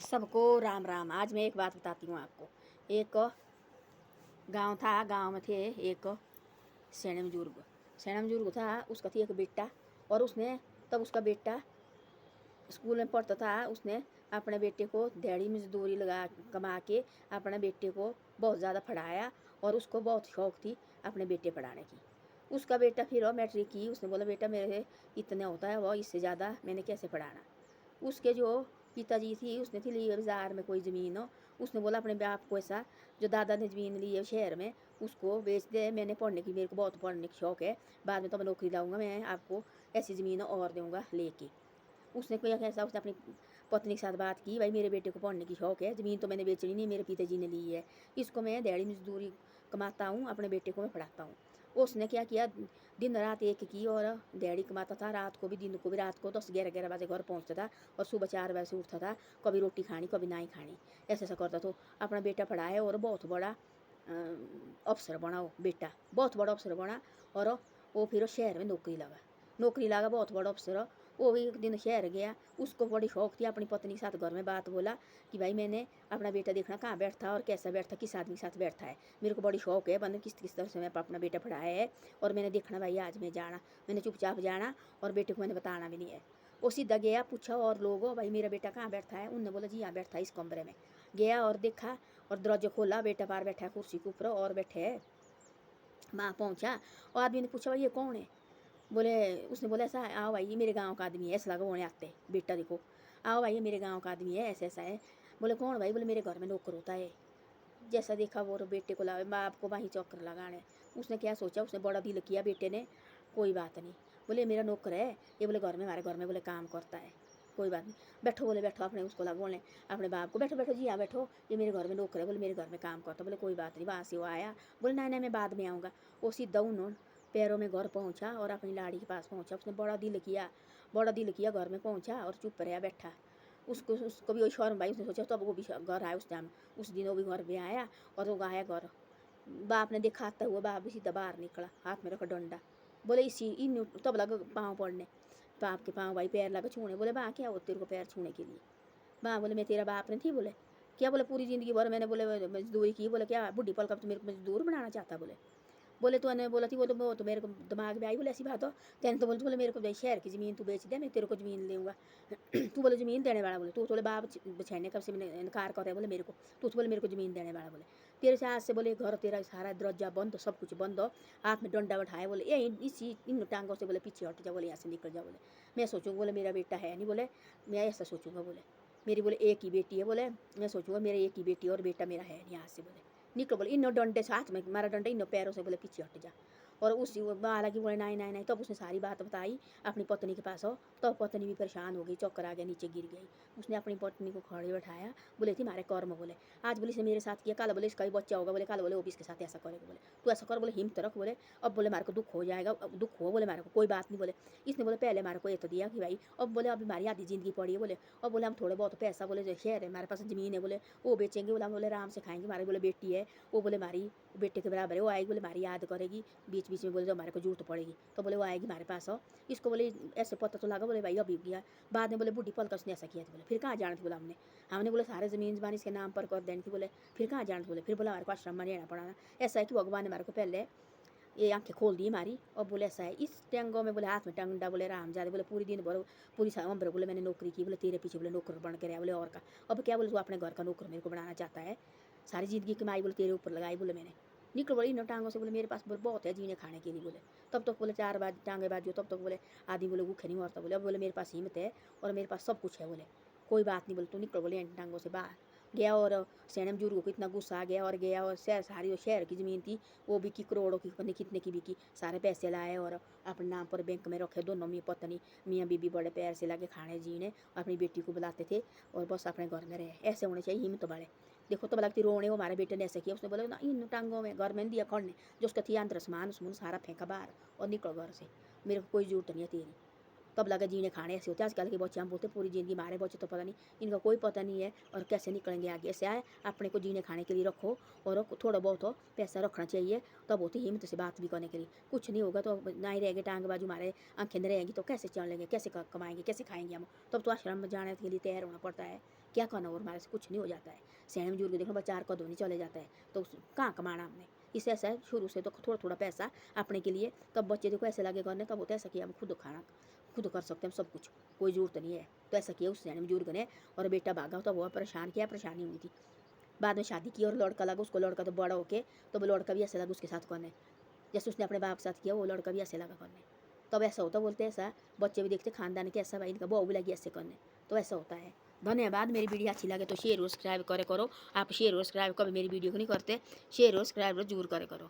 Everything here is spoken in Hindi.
सबको राम राम। आज मैं एक बात बताती हूँ आपको। एक गांव था, गांव में थे एक सैने बुजुर्ग था। उसका थी एक बेटा, और उसने तब उसका बेटा स्कूल में पढ़ता था। उसने अपने बेटे को दिहाड़ी मजदूरी लगा कमा के अपने बेटे को बहुत ज़्यादा पढ़ाया, और उसको बहुत शौक थी अपने बेटे पढ़ाने की। उसका बेटा फिर मैट्रिक की। उसने बोला बेटा मेरे इतना होता है, वो इससे ज़्यादा मैंने कैसे पढ़ाना। उसके जो पिताजी थी, उसने थी ली बाजार में कोई ज़मीन हो। उसने बोला अपने बाप को ऐसा, जो दादा ने ज़मीन ली है शहर में, उसको बेच दे। मैंने पढ़ने की, मेरे को बहुत पढ़ने की शौक है, बाद में तो मैं नौकरी लाऊंगा, मैं आपको ऐसी ज़मीन और दूंगा लेके। उसने कोई ऐसा, उसने अपनी पत्नी के साथ बात की, भाई मेरे बेटे को पढ़ने की शौक है, ज़मीन तो मैंने बेचनी नहीं, मेरे पिताजी ने ली है, इसको मैं दिहाड़ी मजदूरी कमाता हूँ, अपने बेटे को मैं पढ़ाता हूँ। उसने क्या किया, दिन रात एक की, और दिहाड़ी कमाता था, रात को भी दिन को भी। रात को 10-11 बजे घर पहुँचता था, और सुबह 4 बजे से उठता था। कभी रोटी खानी, कभी नहीं खानी, ऐसा ऐसा करता। तो अपना बेटा पढ़ाए, और बहुत बड़ा अफसर बना। वो बेटा बहुत बड़ा अफसर बना, और वो फिर शहर में नौकरी लगा बहुत बड़ा अफसर। वो भी एक दिन शहर गया। उसको बड़ी शौक थी, अपनी पत्नी के साथ घर में बात बोला कि भाई मैंने अपना बेटा देखना कहाँ बैठता और कैसा बैठता, किस आदमी के साथ बैठता है, मेरे को बड़ी शौक है, मैंने किस किस तरह से मैं अपना बेटा पढ़ाया है, और मैंने देखना भाई आज मैं जाना, मैंने चुपचाप जाना, और बेटे को मैंने बताना भी नहीं है। वो सीधा गया, पूछा और लोगों भाई मेरा बेटा कहाँ बैठता है। उनने बोला जी यहाँ बैठता है इस कमरे में। गया और देखा, और दरवाजा खोला, बेटा बाहर बैठा है कुर्सी के ऊपर और बैठे है। वहाँ पहुँचा, और आदमी ने पूछा भाई ये कौन है। बोले, उसने बोला ऐसा, आओ भाई ये मेरे गांव का आदमी है। ऐसा लगा वो आते, बेटा देखो, आओ भाई ये मेरे गांव का आदमी है, ऐसा ऐसा है। बोले कौन भाई। बोले मेरे घर में नौकर होता है। जैसा देखा वो बेटे को लावे, बाप को वहीं चक्कर लगाने। उसने क्या सोचा, उसने बड़ा दिल किया बेटे ने, कोई बात नहीं। बोले मेरा नौकर है ये, बोले घर में, हमारे घर में बोले काम करता है, कोई बात नहीं, बैठो। बोले बैठो, अपने उसको लगा बोलने अपने बाप को, बैठो बैठो जी हाँ बैठो, ये मेरे घर में नौकर है, बोले मेरे घर में काम करता। बोले कोई बात नहीं। वहाँ से वो आया, बोले नहीं नहीं मैं बाद में आऊँगा। वो सीधा उन्होंने पैरों में घर पहुँचा, और अपनी लाड़ी के पास पहुँचा। उसने बड़ा दिल किया, घर में पहुँचा और चुप रहा बैठा। उसको भी वही शौर्म भाई। उसने सोचा तब वो भी घर आया उस टाइम, उस दिन वो भी घर में आया, और वो आया घर। बाप ने देखा आता हुआ, बाप भी सीधा बाहर निकला, हाथ में रखा डंडा। बोले इसी इन तब लगा पाँव पड़ने, बाप के पाँव भाई, पैर लगा छूने। बोले बा क्या हो तेरे को पैर छूने के लिए। बा बोले मैं तेरा बाप नहीं थी। बोले क्या। बोले पूरी ज़िंदगी भर मैंने बोले मजदूरी की। बोले क्या बुढ़ी पल कब तो मेरे को मजदूर बनाना चाहता। बोले तो ने बोला थी वो तो मेरे को दिमाग में आई। बोले ऐसी बात हो, तेने तो बोले मेरे को शहर की ज़मीन तू बेच दे, मैं तेरे को ज़मीन दूंगा। तू बोले ज़मीन देने वाला। बोले तू बोले बाप बछैने कब से मैंने इनकार कर रहा है। बोले मेरे को तू बोले मेरे को ज़मीन देने वाला। बोले तेरे से आज से बोले घर तेरा सारा दरवाजा बंद, सब कुछ बंद हो। हाथ में डंडा बैठाए, बोले ये इसी इन टांगों से बोले पीछे हट जा, बोले यहाँ से निकल जा। बोले मैं सोचूंगा, बोले मेरा बेटा है नहीं, बोले मैं ऐसा सोचूंगा। बोले मेरी बोले एक ही बेटी है। बोले मैं सोचूंगा मेरे एक ही बेटी और बेटा मेरा है नहीं, यहाँ से बोले निकलो। बोले इन डंडे से हाथ में मारा डंडा, इन पैरों से बोले पीछे हट जा। और उसी हालांकि बोले नहीं नहीं नहीं। तब उसने सारी बात बताई अपनी पत्नी के पास हो। तब पत्नी भी परेशान हो गई, चक्कर आ गया, नीचे गिर गई। उसने अपनी पत्नी को खड़े बैठाया, बोले थी मारे कर्म। बोले आज बोले इसने मेरे साथ किया, कल बोले इसका भी बच्चा होगा। बोले कल बोले वो भी इसके साथ ऐसा करेगा। बोले तू ऐसा कर, बोले हिम्मत रख। बोले अब बोले मारे को दुख हो जाएगा, अब दुख हो, बोले मारे को कोई बात नहीं। बोले इसने बोले पहले मारे को ये तो दिया कि भाई अब बोले अभी हमारी आधी ज़िंदगी पड़ी है। बोले अब बोले हम थोड़े बहुत पैसा, बोले जो शहर है हमारे पास ज़मीन है, बोले वो बेचेंगे। बोले हम बोले आराम से खाएंगे। हमारे बोले बेटी है, वो बोले हमारी बेटे के बराबर है, वो आएगी, बोले हमारी याद करेगी बीच बीच में, बोले जो हमारे को जरूरत पड़ेगी तो बोले वो आएगी हमारे पास। हो इसको बोले ऐसे पता तो लगा। बोले भाई अभी गया, बाद में बोले बूढ़ी पल का उसने ऐसा किया था। बोले फिर कहाँ जाना थी। बोला हमने बोले सारे ज़मीन जबान इसके नाम पर कर देनी थी। बोले फिर कहाँ जाना थी। बोले फिर बोला हमारे को आश्रम में रहना पड़ा। ऐसा है कि भगवान ने हमारे को पहले ये आंखें खोल दी हमारी। और बोले ऐसा है इस टैंगों में, बोले हाथ में टंगडा, बोले राम जादे, बोले पूरी दिन भर पूरी उम्र बोले मैंने नौकरी की, बोले तेरे पीछे बोले नौकर बन के रहा। बोले और का अब क्या, बोले तू अपने घर का नौकर मेरे को बनाना चाहता है, सारी ज़िंदगी कमाई बोले तेरे ऊपर लगाई। बोले मैंने निकल बड़ी इन टांगों से, बोले मेरे पास बोले बहुत है जीने खाने के लिए। बोले तब तक बोले 4 बार टांगे बाजू, तब तक बोले आदमी बोले भूखे नहीं मरता। बोले अब बोले मेरे पास हिम्मत है और मेरे पास सब कुछ है। बोले कोई बात नहीं। बोले तू निकल बोले इन टांगों से बाहर। गया, और सैने बुजुर्गों को इतना गुस्सा आ गया, और गया और शहर सारी जो शहर की ज़मीन थी वो बिकी, करोड़ों की पता नहीं कितने की बिकी। सारे पैसे लाए और अपने नाम पर बैंक में रखे। दोनों पत्नी मियाँ बीबी बड़े पैर से लगे खाने जीने, अपनी बेटी को बुलाते थे और बस अपने घर में रहे। ऐसे होने चाहिए हिम्मत वाले। देखो तो लगती रोने, वो हमारे बेटे ने ऐसे किया। उसने बोला ना इन टांगों में घर में दिया खड़ने, जो उसका थी अंदर सामान उसमें सारा फेंका बाहर और निकल घर से, मेरे को कोई जरूरत नहीं है तेरी। तब लगे जीने खाने ऐसे होते हैं। आजकल के बच्चे हम बोलते पूरी ज़िंदगी मारे बच्चे तो पता नहीं, इनका कोई पता नहीं है और कैसे निकलेंगे आगे। ऐसे आए अपने को जीने खाने के लिए रखो और थोड़ा बहुत हो पैसा रखना चाहिए, तब होती हिम्मत से बात भी करने के लिए। कुछ नहीं होगा तो ना ही रहेंगे टांग बाजू मारे आंखें नहीं रहेंगी तो कैसे चलेंगे, कैसे कमाएंगे, कैसे खाएंगे हम। तब तो आश्रम में जाने के लिए तैयार होना पड़ता है। क्या करना और हमारे से कुछ नहीं हो जाता है। सैन बुजुर्ग देखो बच्चा 4 कदम नहीं चले जाता है तो कहाँ कमाना हमने। इससे ऐसा है शुरू से तो थोड़ा थोड़ा पैसा अपने के लिए, तब बच्चे देखो ऐसे लगे करने, तब होता है ऐसा कि हम खुद खाना खुद कर सकते हैं सब कुछ, कोई ज़रूरत नहीं है। तो ऐसा किया उस सैन बुजुर्ग ने और बेटा भागा तो वो परेशान, क्या परेशानी हुई थी। बाद में शादी की और लड़का लगा उसको, लड़का तो बड़ा होके तो वो लड़का भी ऐसे लगा उसके साथ करने, जैसे उसने अपने बाप के साथ किया वो लड़का भी ऐसे लगा करने। तब ऐसा होता बोलते ऐसा बच्चे भी देखते खानदान के ऐसा भाई इनका बहू भी लगी ऐसे करने, तो ऐसा होता है। धन्यवाद। मेरी वीडियो अच्छी लगे तो शेयर और सब्सक्राइब करे करो। आप शेयर और सब्सक्राइब कभी मेरी वीडियो को नहीं करते, शेयर और सब्सक्राइब जरूर करे करो।